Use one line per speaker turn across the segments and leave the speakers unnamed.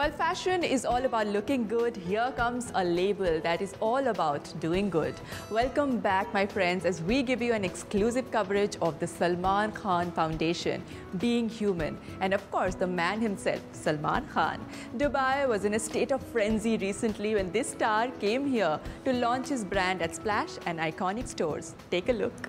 While fashion is all about looking good, here comes a label that is all about doing good. Welcome back, my friends, as we give you an exclusive coverage of the Salman Khan Foundation, Being Human, and of course, the man himself, Salman Khan. Dubai was in a state of frenzy recently when this star came here to launch his brand at Splash and Iconic stores. Take a look.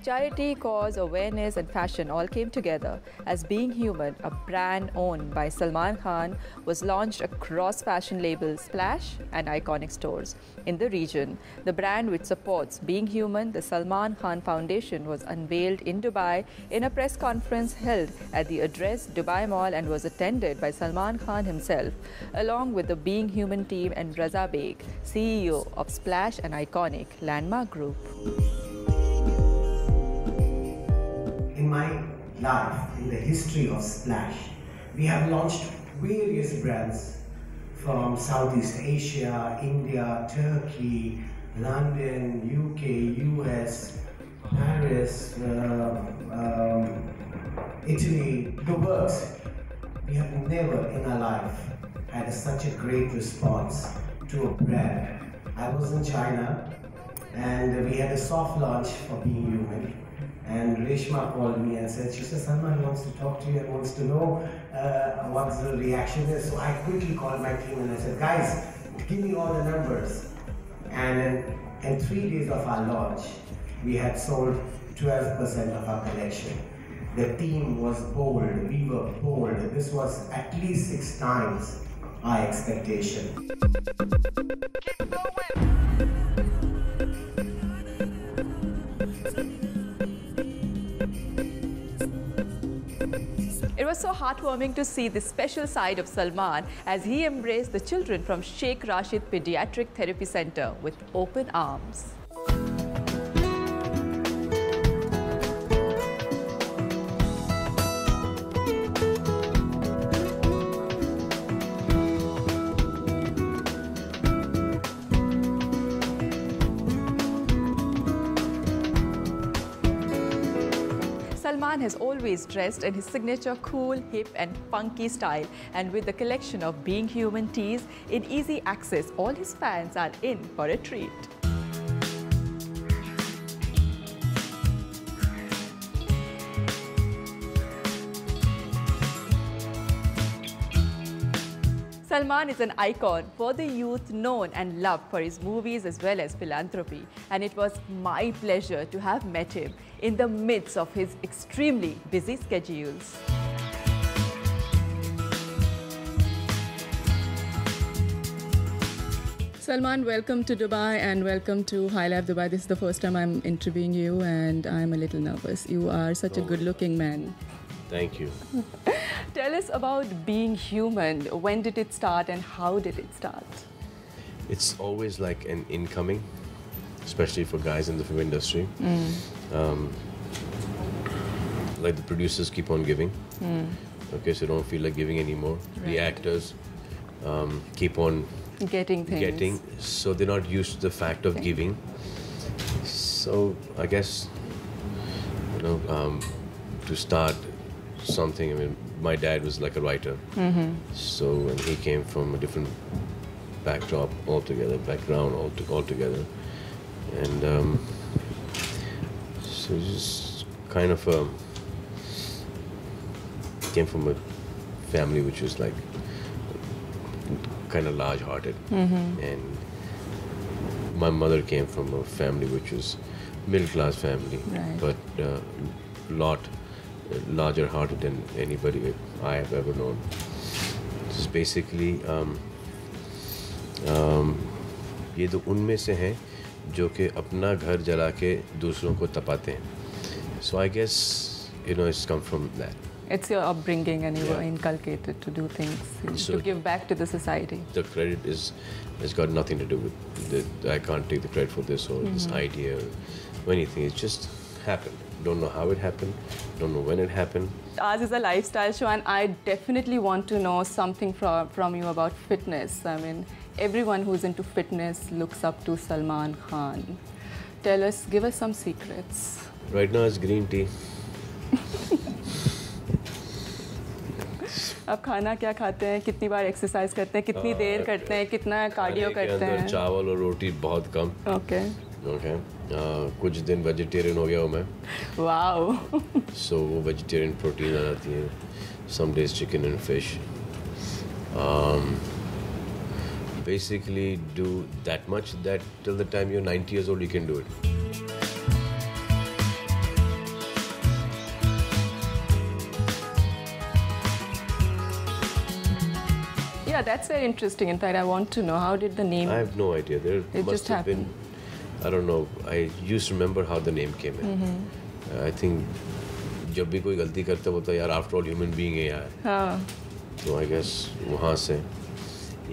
Charity, cause, awareness and fashion all came together as Being Human, a brand owned by Salman Khan, was launched across fashion labels Splash and Iconic stores in the region. The brand, which supports Being Human, the Salman Khan Foundation, was unveiled in Dubai in a press conference held at the Address Dubai Mall and was attended by Salman Khan himself, along with the Being Human team and Raza Beg, CEO of Splash and Iconic Landmark Group.
In my life, in the history of Splash, we have launched various brands from Southeast Asia, India, Turkey, London, UK, US, Paris, Italy, the works. We have never in our life had such a great response to a brand. I was in China and we had a soft launch for Being Human. And Reshma called me and said, she said, Salman wants to talk to you and wants to know what the reaction is. So I quickly called my team and I said, guys, give me all the numbers. And in 3 days of our launch, we had sold 12% of our collection. The team was bold, we were bold. This was at least 6 times our expectation.
Keep going.
It was so heartwarming to see this special side of Salman as he embraced the children from Sheikh Rashid Pediatric Therapy Center with open arms. Salman has always dressed in his signature cool, hip and funky style, and with the collection of Being Human tees in easy access, all his fans are in for a treat. Salman is an icon for the youth, known and loved for his movies as well as philanthropy. And it was my pleasure to have met him in the midst of his extremely busy schedules. Salman, welcome to Dubai and welcome to High Life Dubai. This is the first time I'm interviewing you and I'm a little nervous. You are such a good-looking man.
Thank you.
Tell us about Being Human. When did it start and how did it start?
It's always like an incoming, especially for guys in the film industry. Like the producers keep on giving. Okay, so don't feel like giving anymore. Right. The actors keep on
getting things.
So they're not used to the fact of giving. So I guess, you know, to start something, I mean, my dad was like a writer. So, and he came from a different background altogether. And so just kind of came from a family which was like kind of large-hearted. And my mother came from a family which was middle-class family,
right.
but a lot larger hearted than anybody I have ever known. Just basically ये तो उनमें से हैं जो कि अपना घर जला के दूसरों को तपाते हैं. So I guess, you know, it's come from that.
It's your upbringing and you were inculcated to do things,
so
to give back to the society.
The credit has got nothing to do with I can't take the credit for this or this idea or anything. It just happened Don't know how it happened. Don't know when it happened.
Ours is a lifestyle show, and I definitely want to know something from you about fitness. I mean, everyone who's into fitness looks up to Salman Khan. Tell us, give us some secrets.
Right now it's green tea.
आप खाना क्या खाते हैं, कितनी बार exercise करते हैं, कितनी देर करते हैं, कितना कार्डियो करते हैं?
चावल और रोटी बहुत कम.
ओके.
कुछ दिन वेजिटेरियन हो गया हूँ मैं.
वाओ.
So वो वेजिटेरियन प्रोटीन आ जाती है. Some days chicken and fish. Basically do that much that till the time you're 90 years old you can do it.
Yeah, that's very interesting. In fact, I want to know, how did the name...
I have no idea. There
it
must
just
have
happened.
been, I don't know. I used to remember how the name came in. I think जब भी कोई गलती करता होता है यार, after all human being है यार.
हाँ.
So I guess वहाँ से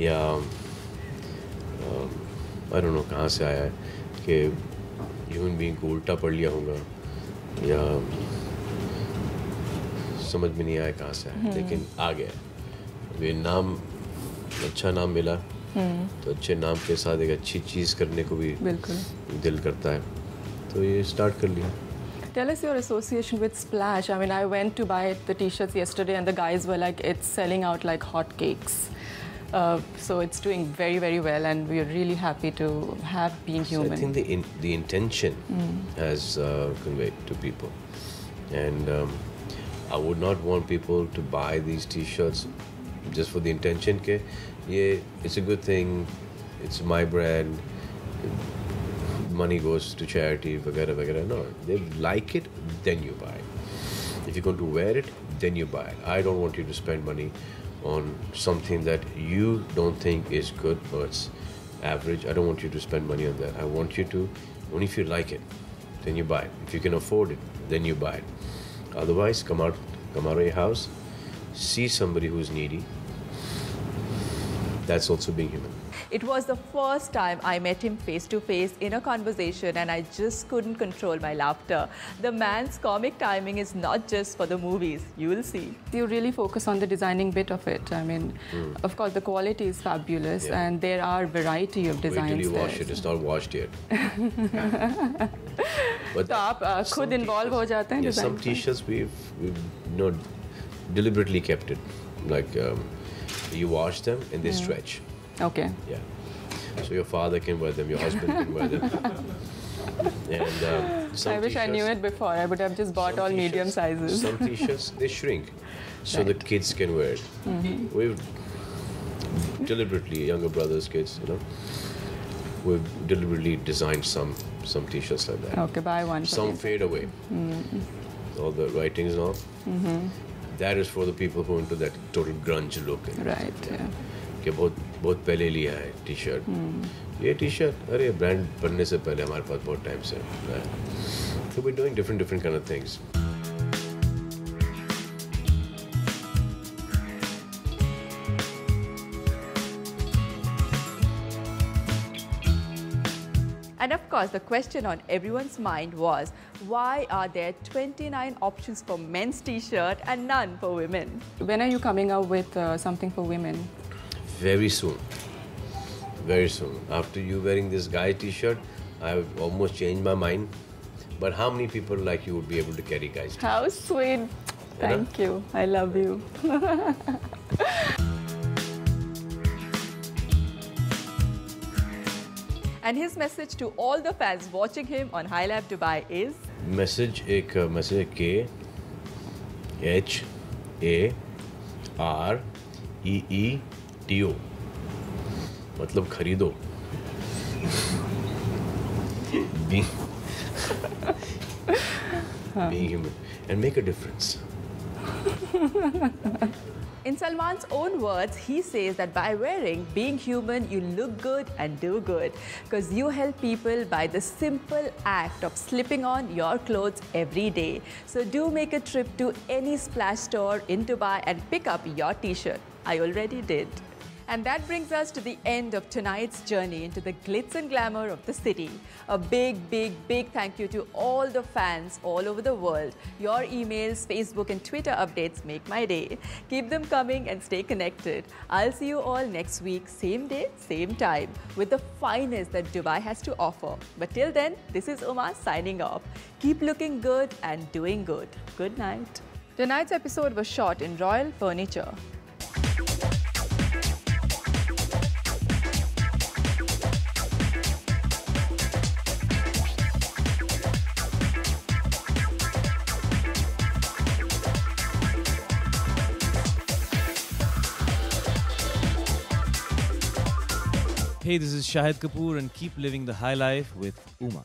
या I don't know कहाँ से आया है कि human being को उल्टा पढ़ लिया होगा या समझ में नहीं आया कहाँ से आया, लेकिन आ गया. वे नाम अच्छा नाम मिला तो अच्छे नाम के साथ एक अच्छी चीज़ करने को भी दिल करता है, तो ये स्टार्ट कर लिया.
Tell us your association with Splash. I mean, I went to buy the t-shirts yesterday and the guys were like, it's selling out like hotcakes. So it's doing very, very well, and we're really happy to have Being Human.
So I think the intention has conveyed to people, and I would not want people to buy these t-shirts just for the intention ke it's a good thing, it's my brand, money goes to charity, vagara vagara. No, they like it, then you buy it. If you're going to wear it, then you buy it. I don't want you to spend money on something that you don't think is good or it's average. I don't want you to spend money on that. I want you to, only if you like it, then you buy it. If you can afford it, then you buy it. Otherwise, come out of your house, see somebody who's needy. That's also being human.
It was the first time I met him face to face in a conversation, and I just couldn't control my laughter. The man's comic timing is not just for the movies, you will see.
You really focus on the designing bit of it. I mean, of course, the quality is fabulous, and there are variety of designs.
Wait till you wash it. It's not washed yet. But
तो आप खुद involve हो जाते हैं?
Yeah, some t-shirts we've deliberately kept it. Like you wash them and they stretch.
Okay.
Yeah. So your father can wear them, your husband can wear them. And some
I wish I knew it before. I would have just bought all medium sizes.
Some t-shirts, they shrink. So the kids can wear it. We've deliberately, younger brothers, kids, we've deliberately designed some t-shirts like that.
Okay, buy one.
Some fade away. All the writings and all. That is for the people who are into that total grunge look.
Right, yeah.
कि बहुत पहले लिया है T-shirt. ये T-shirt अरे brand बनने से पहले हमारे पास बहुत टाइम से है. So we're doing different kind of things.
And of course, the question on everyone's mind was, why are there 29 options for men's t-shirt and none for women?
When are you coming out with something for women?
Very soon. Very soon. After you wearing this guy t-shirt, I've almost changed my mind. But how many people like you would be able to carry guys t-shirts?
How sweet. Thank you. I love you.
And his message to all the fans watching him on High Lab Dubai is?
Message K H A R E E T O. मतलब खरीदो. Being human and make a difference.
In Salman's own words, he says that by wearing Being Human, you look good and do good, because you help people by the simple act of slipping on your clothes every day. So do make a trip to any Splash store in Dubai and pick up your t-shirt. I already did. And that brings us to the end of tonight's journey into the glitz and glamour of the city. A big, big, big thank you to all the fans all over the world. Your emails, Facebook and Twitter updates make my day. Keep them coming and stay connected. I'll see you all next week, same day, same time, with the finest that Dubai has to offer. But till then, this is Uma signing off. Keep looking good and doing good. Good night. Tonight's episode was shot in Royal Furniture.
Hey, this is Shahid Kapoor and keep living the high life with Uma.